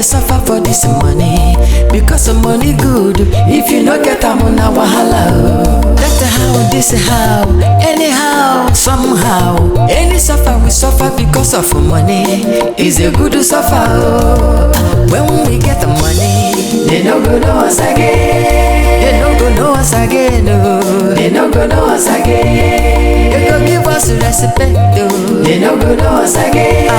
dey suffer for this money because of money good. If you no get am na wahala oh. That's how, this how, anyhow, somehow. Any suffer we suffer because of money. Is a good to suffer oh. When we get the money, they no go know us again. They no go know us again oh. They no go know us again. They go give us respect oh. They no go know us again.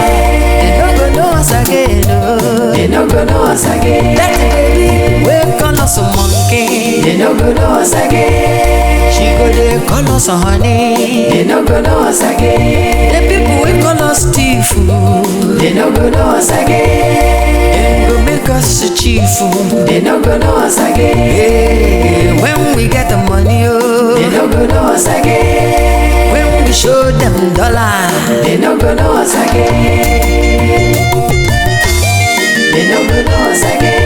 They no go know us again oh. They no go know us again. That baby we call us a monkey. They no go know us again. She go dey call us a honey. They no go know us again. The people we call us thief. They no go know us again. They go make us a chief. They no go know us again. Hey, when we get the money, oh, they no go know us again. When we show them dollar, they no go know us again. They no go know us again.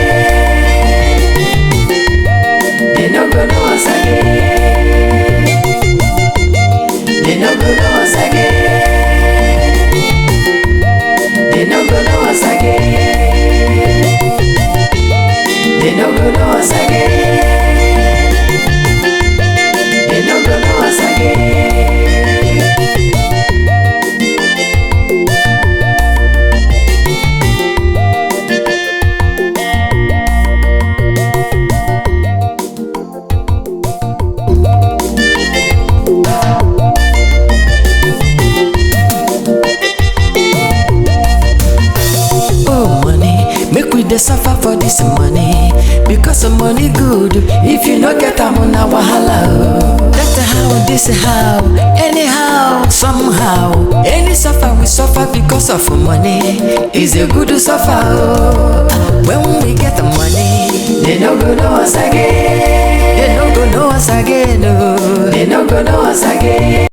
They no go know us again. They no go know us again. They no go know us again. They no go know us again. They no go know us again. They suffer for this money because of money good. If you no get am na wahala oh. That's how, this how, anyhow, somehow. Any suffer we suffer because of money. Is a good to suffer oh. When we get the money, they no go know us again. They no go know us again oh. They no go know us again.